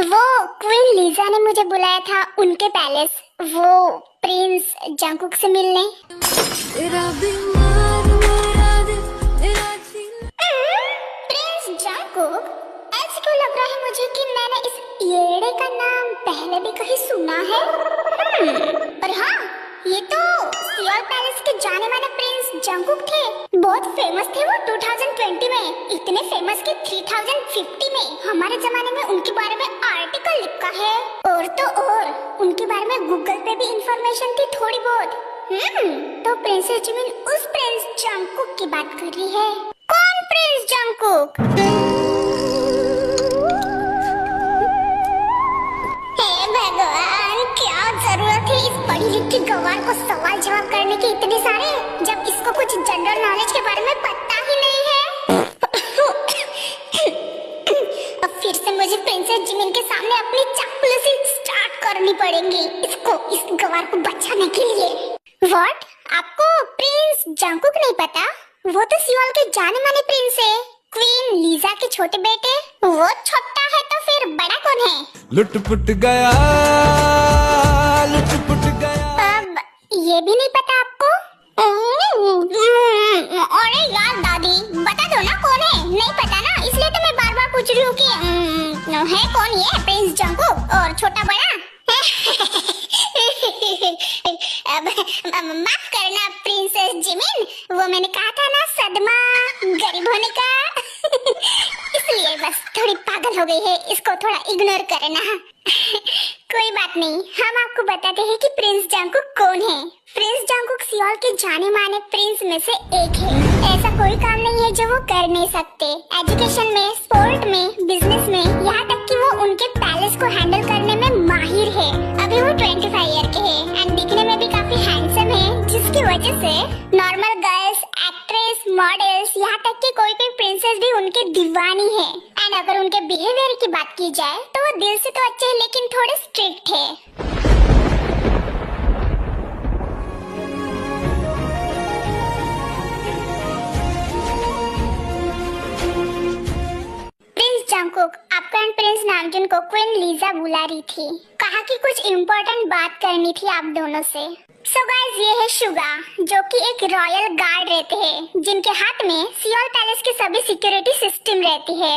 वो queen Lisa ने मुझे बुलाया था उनके पैलेस, वो प्रिंस जंकुक से मिलने। Prince Jungkook? ऐसे क्यों लग रहा है मुझे कि मैंने इस येड़े का नाम पहले भी कहीं सुना है। पर हाँ, ये तो सियोल पैलेस के जाने माने प्रिंस जंकुक थे। बहुत फेमस थे वो 2020 में, इतने फेमस कि 3050 में हमारे जमाने में उनके बारे में आर्टिकल लिखा है। और तो और उनके बारे में गूगल पे भी इंफॉर्मेशन थी थोड़ी बहुत। तो प्रिंसेस जिमिन उस प्रिंस जंकुक की बात कर रही है। कौन प्रिंस जंकुक? हे भगवान, क्या जरूरत है इस पढ़ी लिखी गवार को सवाल जवाब करने के इतने सारे, जब इसको कुछ जनरल नॉलेज के बारे में पता ही नहीं है। अब फिर से मुझे प्रिंसेस जिमिन के सामने अपनी चापलूसी स्टार्ट करनी पड़ेगी इस गवार को बचाने के लिए। व्हाट? आपको प्रिंस जंकुक नहीं पता? वो तो सियोल के जाने माने प्रिंस है, क्वीन लीजा के छोटे बेटे। वो छोटा है तो फिर बड़ा कौन है? लुटपुट गया, लुटपुट गया। अब ये भी नहीं पता आपको? अरे यार दादी, बता दो ना कौन है। नहीं पता ना, इसलिए तो मैं बार बार पूछ रही हूँ कि है कौन ये प्रिंस जंकुक और छोटा बड़ा। अब माफ करना प्रिंसेस जिमिन, वो मैंने कहा था ना सदमा गरीब होने का। इसलिए बस थोड़ी पागल हो गई है, इसको थोड़ा इग्नोर करना। कोई बात नहीं, हम आपको बताते हैं कि प्रिंस जंकुक कौन है। प्रिंस जंकुक सियोल के जाने माने प्रिंस में से एक है। ऐसा कोई काम नहीं है जो वो कर नहीं सकते। एजुकेशन में, स्पोर्ट में, बिजनेस में, यहाँ तक कि वो उनके पैलेस को हैंडल करने में माहिर है। अभी वो 25 ईयर के हैं एंड दिखने में भी काफी हैंडसम है, जिसकी वजह से नॉर्मल गर्ल्स, एक्ट्रेस, मॉडल्स, यहाँ तक कि कोई प्रिंसेस भी उनके दीवानी है। एंड अगर उनके बिहेवियर की बात की जाए तो वो दिल से तो अच्छे हैं लेकिन थोड़े स्ट्रिक्ट है। जंकुक, आपका एंड प्रिंस नामजून को क्वीन लीजा बुला रही थी। कहा कि कुछ इम्पोर्टेंट बात करनी थी आप दोनों से। सो गाइस, ये है शुगा, जो कि एक रॉयल गार्ड रहते हैं, जिनके हाथ में सियोल पैलेस के सभी सिक्योरिटी सिस्टम रहती है।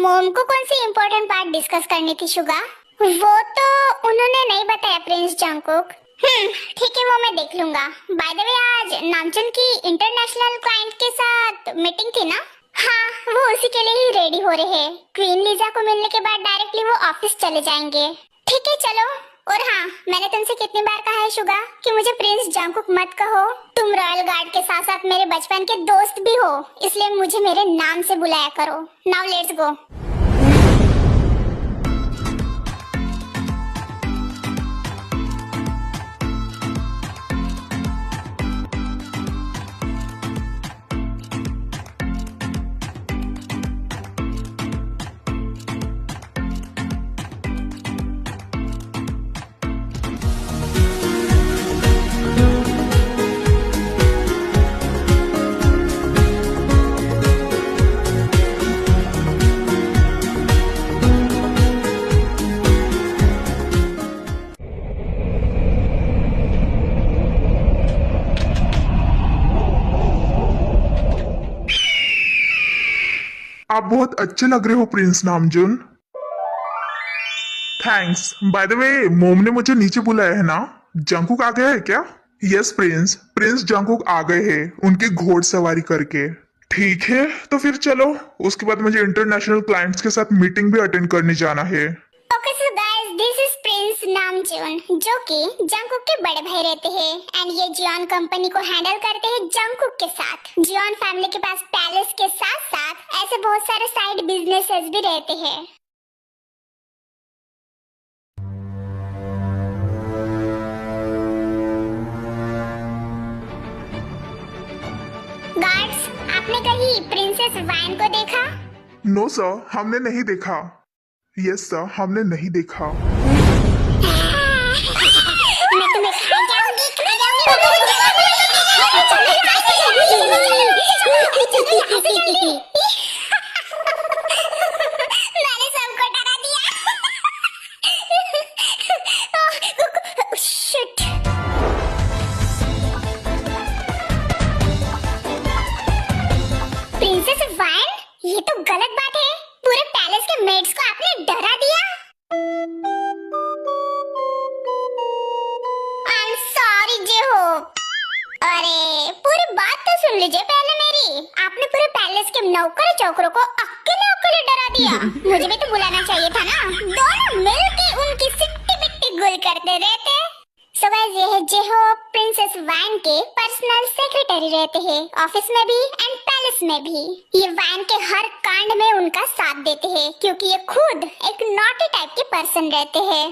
मोम को कौन सी इम्पोर्टेंट बात डिस्कस करनी थी शुगा? वो तो उन्होंने नहीं बताया प्रिंस जंकुक। ठीक है, वो मैं देख लूंगा। बाय द वे, आज नामचुन की इंटरनेशनल क्लाइंट के साथ मीटिंग थी ना? हाँ, वो उसी के लिए ही रेडी हो रहे हैं। क्वीन लीजा को मिलने के बाद डायरेक्टली वो ऑफिस चले जाएंगे। ठीक है, चलो। और हाँ, मैंने तुमसे कितनी बार कहा है शुगा कि मुझे प्रिंस जंकुक मत कहो। तुम रॉयल गार्ड के साथ साथ मेरे बचपन के दोस्त भी हो, इसलिए मुझे मेरे नाम से बुलाया करो। Now let's go. आप बहुत अच्छे लग रहे हो Prince Namjoon. Thanks. By the way, mom ने मुझे नीचे बुलाया है ना? जंकुक आ गया है क्या? यस प्रिंस, प्रिंस जंकुक आ गए हैं उनकी घोड़सवारी करके। ठीक है, तो फिर चलो। उसके बाद मुझे इंटरनेशनल क्लाइंट्स के साथ मीटिंग भी अटेंड करने जाना है। Okay so guys, this is Prince Namjoon, जो कि जंकुक के बड़े भाई रहते हैं एंड ये जियोन कंपनी को हैंडल करते हैं जंकुक के साथ। जियोन फैमिली के पास पैलेस के साथ साथ ऐसे बहुत सारे साइड बिजनेसेस भी रहते हैं। गार्ड्स, आपने कहीं प्रिंसेस वाइन को देखा? नो सर, हमने नहीं देखा। यस सर, हमने नहीं देखा। मैं तुम्हें खा जाऊंगी, खा जाऊंगी। गलत बात है। पूरे पैलेस के मेड्स को आपने डरा दिया। I am sorry J Hope. अरे पूरी बात तो सुन लीजिए पहले मेरी। आपने पूरे पैलेस के नौकर चौकरों को अकेले अकेले डरा दिया। मुझे भी तो बुलाना चाहिए था ना। दोनों मिलके उनकी सिट्टी बिट्टी गुल करते रहते। सो गाइस, ये है जेहोप प्रिंसेस वैन के पर्सनल सेक्रेटरी रहते हैं, ऑफिस में भी एंड पैलेस में भी। ये वैन के हर कांड में उनका साथ देते हैं क्योंकि ये खुद एक नॉटी टाइप के पर्सन रहते हैं।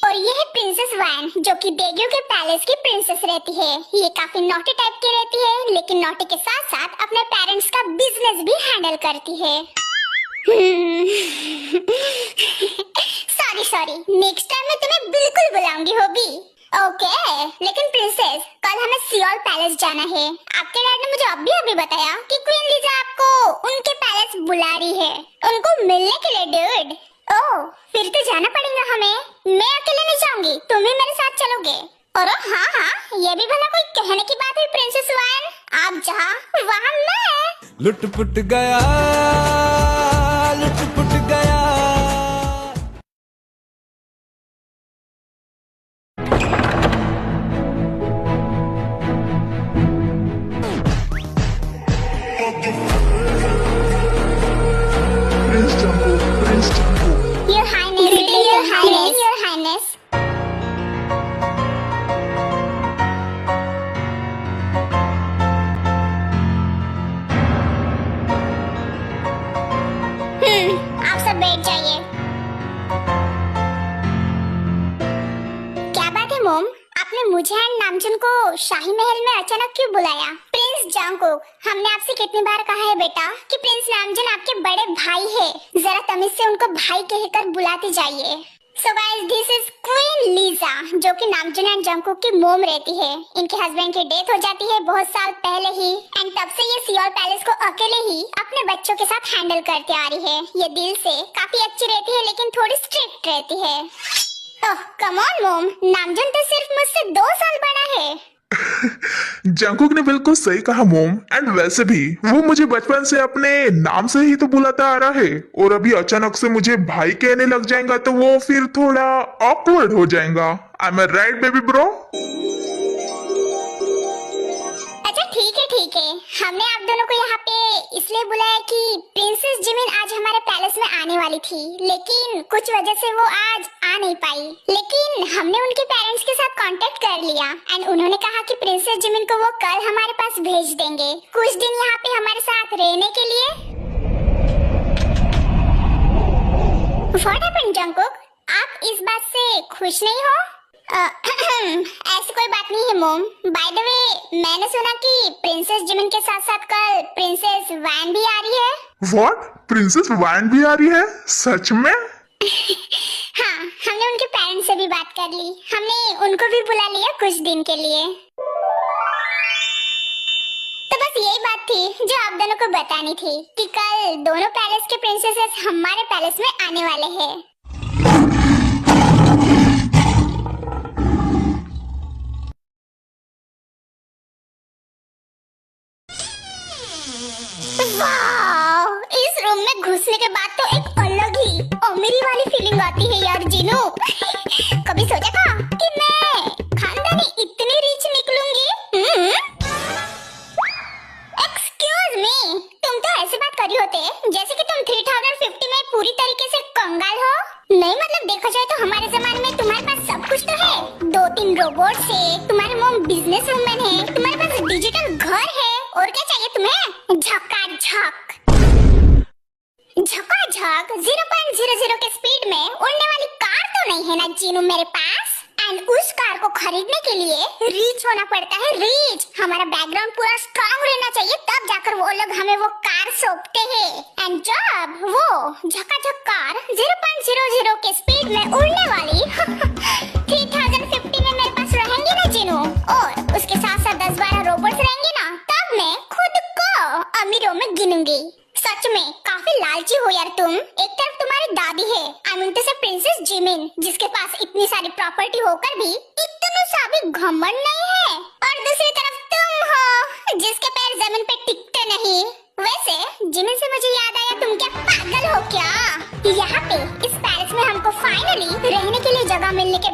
और ये है प्रिंसेस वैन जो कि देगियो के पैलेस की प्रिंसेस रहती है। ये काफी नॉटी टाइप की रहती है, लेकिन नॉटी के साथ साथ अपने पेरेंट्स का बिजनेस भी हैंडल करती है। सॉरी, नेक्स्ट टाइम मैं तुम्हें बिल्कुल बुलाऊंगी होगी। ओके, लेकिन प्रिंसेस कल हमें सियोल पैलेस जाना है। आपके डैड ने मुझे अभी बताया कि क्वीन लीजा आपको उनके पैलेस बुला रही है, उनको मिलने के लिए डूड। ओह, फिर तो जाना पड़ेगा हमें। मैं अकेले नहीं जाऊंगी, तुम भी मेरे साथ चलोगे। और हाँ, ये भी भला कोई कहने की बात हुई प्रिंसेस वैन। आप जहाँ वहाँ मैं। लुट पुट गया, लुट पुट गया। Your Highness, Your Highness. आप सब बैठ जाइए। क्या बात है मोम, आपने मुझे एंड नामजुन को शाही महल में अचानक क्यों बुलाया? प्रिंस जांगकुक, हमने आपसे कितनी बार कहा है बेटा कि प्रिंस नामजुन आपके बड़े भाई है, जरा तमीज से उनको भाई कहकर बुलाते जाइए। So guys, this is queen Lisa जो कि नामजुन एंड जांगकुक की मोम रहती है। इनके हस्बैंड की डेथ हो जाती है बहुत साल पहले ही एंड तब से ये सियोल पैलेस को अकेले ही अपने बच्चों के साथ हैंडल करते आ रही है। ये दिल से काफी अच्छी रहती है लेकिन थोड़ी स्ट्रिक्ट रहती है। ओह कम ऑन मोम, नामजुन तो सिर्फ मुझसे 2 साल बड़ा है। जंकुक ने बिल्कुल सही कहा मोम। एंड वैसे भी वो मुझे बचपन से अपने नाम से ही तो बुलाता आ रहा है, और अभी अचानक से मुझे भाई कहने लग जाएगा तो वो फिर थोड़ा ऑकवर्ड हो जाएगा। I am right baby bro? अच्छा ठीक है, हमने आप दोनों को यहाँ पे इसलिए बुलाया कि प्रिंसेस जिमिन आज हमारे पैलेस में आने वाली थी, लेकिन कुछ वजह से वो आज आ नहीं पाई। लेकिन हमने उनके पेरेंट्स के साथ कांटेक्ट कर लिया एंड उन्होंने कहा कि प्रिंसेस जिमिन को वो कल हमारे पास भेज देंगे कुछ दिन यहाँ पे हमारे साथ रहने के लिए। What happened, Jungkook? आप इस बात से खुश नहीं हो? ऐसी कोई बात नहीं है मोम। बाय द वे, मैंने सुना कि प्रिंसेस जिमिन के साथ साथ कल प्रिंसेस वैन भी आ रही है। व्हाट? प्रिंसेस वैन भी आ रही है? सच में? हाँ, हमने उनके पेरेंट्स से भी बात कर ली। हमने उनको भी बुला लिया कुछ दिन के लिए। तो बस यही बात थी जो आप दोनों को बतानी थी कि कल दोनों पैलेस के प्रिंसेसेस हमारे पैलेस में आने वाले हैं। वाओ, इस रूम में घुसने के बाद तो एक अलग ही अमीरी वाली फीलिंग आती है यार जीनू। कभी सोचा था कि मैं खानदानी इतनी रिच निकलूंगी? एक्सक्यूज मी, तुम तो ऐसे बात कर रही होते जैसे कि तुम 3050 में पूरी तरीके से कंगाल हो। नहीं मतलब देखा जाए तो हमारे जमाने में तुम्हारे पास सब कुछ तो है। 2-3 रोबोट है, तुम्हारी मॉम बिजनेस वुमन है, तुम्हारे पास डिजिटल घर है, और क्या चाहिए तुम्हें? झकाझक 0.00 के स्पीड में उड़ने वाली कार तो नहीं है ना जीनू मेरे पास। एंड उस कार को खरीदने के लिए रीच होना पड़ता है, रीच। हमारा बैकग्राउंड पूरा स्ट्रांग रहना चाहिए तब जाकर वो लोग हमें वो कार सौंपते हैं। एंड जब वो झकाझक कार 0.00 के स्पीड में उड़ने वाली 3050 में मेरे पास रहेंगी ना जीनू, और उसके साथ साथ 10-12 रोबोट्स रहेंगे ना, तब मैं खुद को अमीरों में गिनूंगी। सच में काफी लालची हो यार तुम। एक तरफ तुम्हारी दादी है, आई मीन टू से प्रिंसेस जिमिन, जिसके पास इतनी सारी प्रॉपर्टी होकर भी इतना सा भी घमंड नहीं है, और दूसरी तरफ तुम हो जिसके पैर जमीन पे टिकते नहीं। वैसे जिमिन से मुझे याद आया, तुम क्या यहाँ पे इस पैलेस में हमको फाइनली रहने के लिए जगह मिलने के